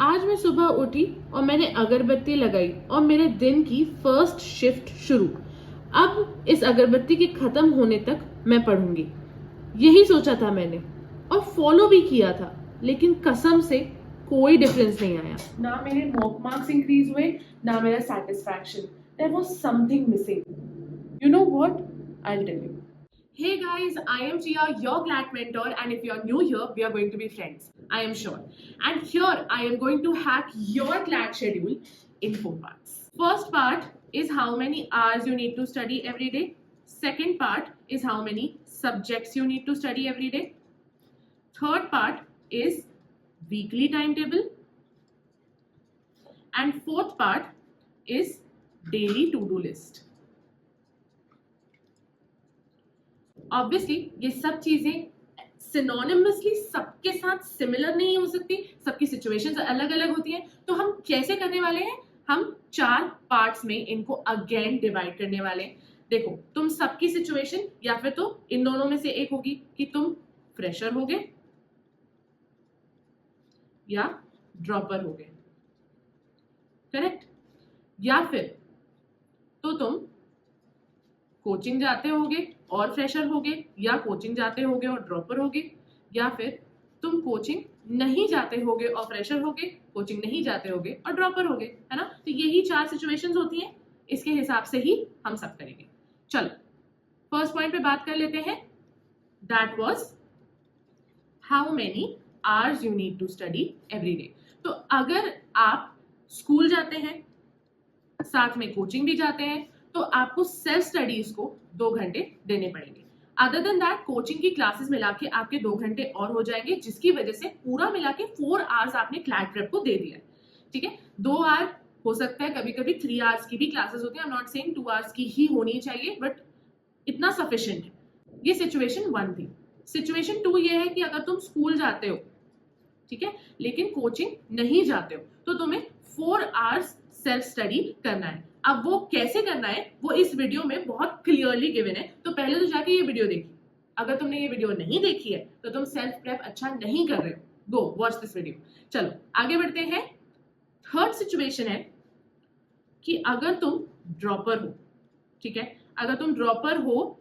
आज मैं सुबह उठी और मैंने अगरबत्ती लगाई और मेरे दिन की फर्स्ट शिफ्ट शुरू। अब इस अगरबत्ती के खत्म होने तक मैं पढ़ूंगी, यही सोचा था मैंने और फॉलो भी किया था, लेकिन कसम से कोई डिफरेंस नहीं आया। ना मेरे मॉक मार्क्स इंक्रीज हुए, ना मेरा satisfaction. There was something missing. You know what? I'll tell you. Hey guys, I am Chia, your CLAT mentor, and if you are new here, we are going to be friends. I am sure. And here I am going to hack your CLAT schedule in 4 parts. First part is how many hours you need to study every day. Second part is how many subjects you need to study every day. Third part is weekly timetable. And fourth part is daily to-do list. Obviously ये सब चीजें synonymously सबके साथ similar नहीं हो सकती, सबकी situations अलग अलग होती हैं। तो हम कैसे करने वाले हैं? हम 4 पार्ट्स में इनको अगेन डिवाइड करने वाले हैं। देखो, तुम सबकी सिचुएशन या फिर तो इन दोनों में से एक होगी कि तुम फ्रेशर होगे या ड्रॉपर होगे, करेक्ट? या फिर तो तुम कोचिंग जाते होगे और फ्रेशर होगे, या कोचिंग जाते होगे और ड्रॉपर होगे, या फिर तुम कोचिंग नहीं जाते होगे और फ्रेशर होगे, कोचिंग नहीं जाते होगे और ड्रॉपर होगे, है ना? तो यही 4 सिचुएशंस होती हैं, इसके हिसाब से ही हम सब करेंगे। चलो फर्स्ट पॉइंट पे बात कर लेते हैं। That was how many hours you need to study every day. तो अगर आप स्कूल जाते हैं, साथ में कोचिंग भी जाते हैं, तो आपको सेल्फ स्टडीज को 2 घंटे देने पड़ेंगे। अदर देन दैट कोचिंग की क्लासेस मिला के आपके 2 घंटे और हो जाएंगे, जिसकी वजह से पूरा मिला के 4 आवर्स आपने क्लैट प्रेप को दे दिया। ठीक है, 2 आवर हो सकता है, कभी कभी 3 आवर्स की भी क्लासेस होती है। I am not saying 2 hours की ही होनी चाहिए, बट इतना सफिशिएंट है। ये सिचुएशन 1 थी। सिचुएशन 2 ये है कि अगर तुम स्कूल जाते हो, ठीक है, लेकिन कोचिंग नहीं जाते हो, तो तुम्हें 4 आवर्स सेल्फ स्टडी करना है। अब वो कैसे करना है वो इस वीडियो में बहुत क्लियरली गिवन है, तो पहले तो जाके ये वीडियो देखिए। अगर तुमने ये वीडियो नहीं देखी है तो तुम सेल्फ प्रेप अच्छा नहीं कर रहे हो। Go watch this video. चलो आगे बढ़ते हैं। थर्ड सिचुएशन है कि अगर तुम ड्रॉपर हो, ठीक है, अगर तुम ड्रॉपर हो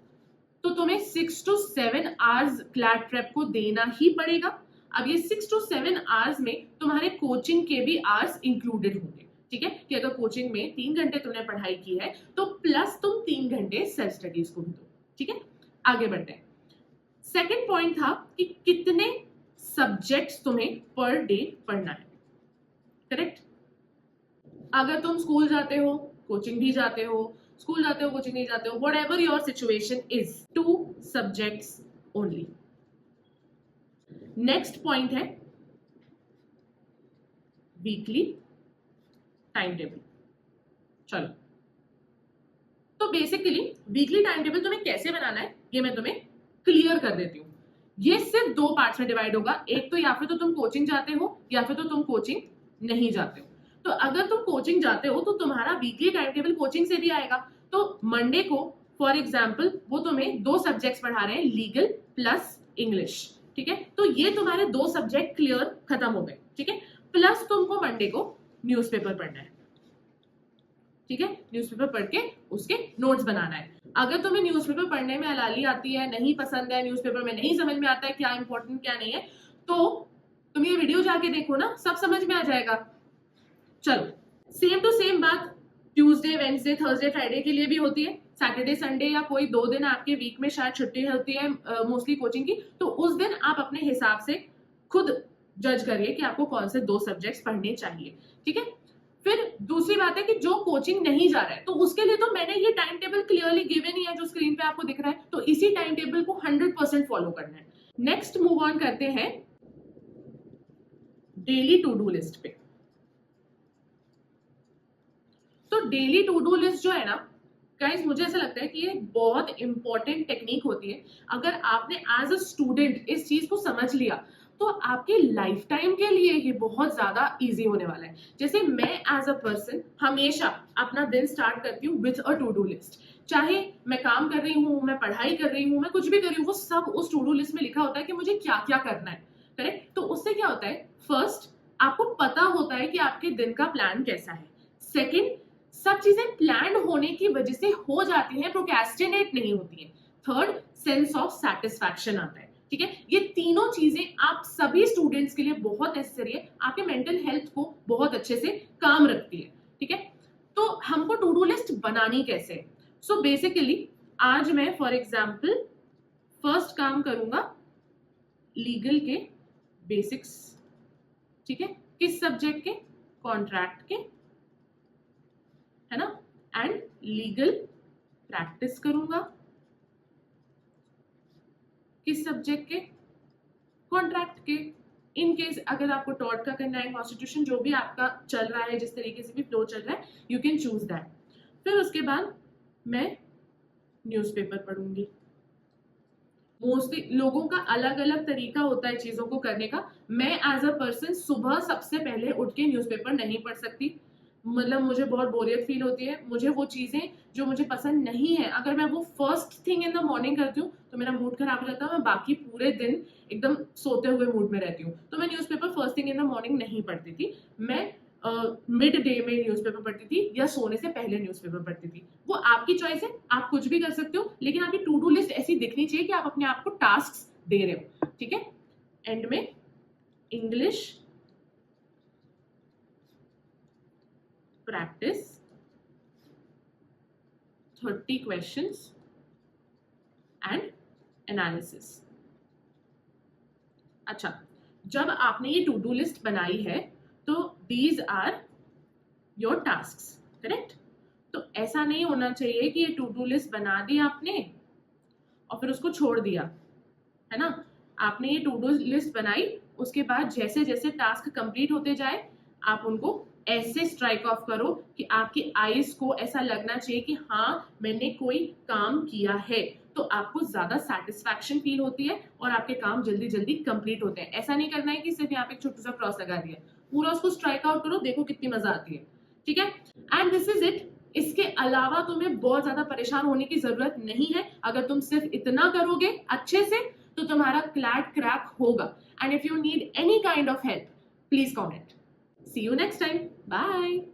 तो तुम्हें 6 to 7 आवर्स क्लैट प्रेप को देना ही पड़ेगा। अब ये 6 to 7 आवर्स में तुम्हारे कोचिंग के भी आवर्स इंक्लूडेड होंगे। ठीक है, कि अगर कोचिंग में 3 घंटे तुमने पढ़ाई की है तो प्लस तुम 3 घंटे सेल्फ स्टडीज को भी दो। ठीक है, आगे बढ़ते हैं। सेकंड पॉइंट था कि कितने सब्जेक्ट्स तुम्हें पर डे पढ़ना है, करेक्ट? अगर तुम स्कूल जाते हो, कोचिंग भी जाते हो, स्कूल जाते हो, कोचिंग नहीं जाते हो, whatever your situation is, 2 subjects only. Next point है वीकली टाइम टेबल। चलो, तो बेसिकली वीकली टाइम टेबल तुम्हें कैसे बनाना है ये मैं तुम्हें क्लियर कर देती हूँ। ये सिर्फ 2 पार्ट्स में डिवाइड होगा। एक तो या फिर तो तुम कोचिंग जाते हो या फिर तो तुम कोचिंग नहीं जाते हो। तो अगर तुम कोचिंग जाते हो तो तुम्हारा वीकली टाइम टेबल कोचिंग से भी आएगा। तो मंडे को फॉर एग्जाम्पल वो तुम्हें 2 सब्जेक्ट्स पढ़ा रहे हैं, लीगल प्लस इंग्लिश। ठीक है, तो ये तुम्हारे 2 सब्जेक्ट क्लियर खत्म हो गए। ठीक है, प्लस तुमको मंडे को न्यूज़पेपर पढ़ना है। ठीक है, न्यूज़पेपर पढ़ के उसके नोट्स बनाना है। अगर तुम्हें न्यूज़पेपर पढ़ने में अलाली आती है, नहीं पसंद है, न्यूज़पेपर में नहीं समझ में आता है क्या इंपॉर्टेंट क्या नहीं है, तो तुम ये वीडियो जाके देखो ना, सब समझ में आ जाएगा। चलो, सेम टू सेम बात ट्यूसडे, वेडनेसडे, थर्सडे, फ्राइडे के लिए भी होती है। सैटरडे, संडे या कोई 2 दिन आपके वीक में शायद छुट्टी होती है मोस्टली कोचिंग की, तो उस दिन आप अपने हिसाब से खुद जज करिए कि आपको कौन से 2 सब्जेक्ट्स पढ़ने चाहिए। ठीक है, फिर दूसरी बात है कि जो कोचिंग नहीं जा रहा है तो उसके लिए तो मैंने ये टाइम टेबल क्लियरली गिवन ही है जो स्क्रीन पे आपको दिख रहा है, तो इसी टाइम टेबल को 100% फॉलो करना है। नेक्स्ट मूव ऑन करते हैं डेली टू डू लिस्ट पे। तो डेली टू डू लिस्ट जो है ना गाइस, मुझे ऐसा लगता है कि ये बहुत इंपॉर्टेंट टेक्निक होती है। अगर आपने एज अ स्टूडेंट इस चीज को समझ लिया तो आपके लाइफ टाइम के लिए ये बहुत ज्यादा इजी होने वाला है। जैसे मैं एज अ पर्सन हमेशा अपना दिन स्टार्ट करती हूँ with a to do list. चाहे मैं काम कर रही हूँ, मैं पढ़ाई कर रही हूँ, मैं कुछ भी कर रही हूँ, वो सब उस टू डू लिस्ट में लिखा होता है कि मुझे क्या क्या करना है, करेक्ट? तो उससे क्या होता है, फर्स्ट आपको पता होता है कि आपके दिन का प्लान कैसा है। सेकंड, सब चीजें प्लान होने की वजह से हो जाती हैं, प्रोक्रेस्टिनेट नहीं होती हैं। थर्ड, सेंस ऑफ सेटिस्फैक्शन आता है। ठीक है, ये तीनों चीजें आप सभी स्टूडेंट्स के लिए बहुत नेसेसरी है, आपके मेंटल हेल्थ को बहुत अच्छे से काम रखती है। ठीक है, तो हमको टू डू लिस्ट बनानी कैसे है? सो बेसिकली आज मैं फॉर एग्जाम्पल फर्स्ट काम करूंगा लीगल के बेसिक्स। ठीक है, किस सब्जेक्ट के? कॉन्ट्रैक्ट के, है ना, एंड लीगल प्रैक्टिस करूंगा किस सब्जेक्ट के? कॉन्ट्रैक्ट के। इन केस अगर आपको टॉर्ट का करना है, कॉन्स्टिट्यूशन, जो भी आपका चल रहा है, जिस तरीके से भी फ्लो चल रहा है, यू कैन चूज दैट। फिर उसके बाद मैं न्यूज़पेपर पढ़ूंगी। मोस्टली लोगों का अलग अलग तरीका होता है चीजों को करने का। मैं एज अ पर्सन सुबह सबसे पहले उठ के न्यूज़पेपर नहीं पढ़ सकती, मतलब मुझे बहुत बोरियत फील होती है। मुझे वो चीजें जो मुझे पसंद नहीं है, अगर मैं वो first thing in the morning करती हूँ तो मेरा मूड खराब हो जाता है, मैं बाकी पूरे दिन एकदम सोते हुए मूड में रहती हूँ। तो मैं newspaper first thing in the morning नहीं पढ़ती थी, मैं मिड डे में न्यूज़पेपर पढ़ती थी या सोने से पहले न्यूज़पेपर पढ़ती थी। वो आपकी चॉइस है, आप कुछ भी कर सकते हो, लेकिन आपकी टू डू लिस्ट ऐसी दिखनी चाहिए कि आप अपने आप को टास्क दे रहे हो। ठीक है, एंड में English practice 30 questions and analysis. अच्छा, जब आपने ये टू डू लिस्ट बनाई है तो these are your tasks, correct? तो ऐसा नहीं होना चाहिए कि ये टू डू लिस्ट बना दी आपने और फिर उसको छोड़ दिया, है ना। आपने ये टू डू लिस्ट बनाई, उसके बाद जैसे जैसे टास्क कंप्लीट होते जाए आप उनको ऐसे स्ट्राइक ऑफ करो कि आपकी आईज को ऐसा लगना चाहिए कि हाँ मैंने कोई काम किया है, तो आपको ज्यादा सेटिस्फैक्शन फील होती है और आपके काम जल्दी जल्दी कंप्लीट होते हैं। ऐसा नहीं करना है कि सिर्फ यहाँ पे एक छोटा सा क्रॉस लगा दिया, पूरा उसको स्ट्राइक आउट करो, देखो कितनी मजा आती है। ठीक है, एंड दिस इज इट। इसके अलावा तुम्हें बहुत ज्यादा परेशान होने की जरूरत नहीं है। अगर तुम सिर्फ इतना करोगे अच्छे से तो तुम्हारा क्लैट क्रैक होगा। And if you need any kind of help please comment. See you next time. Bye.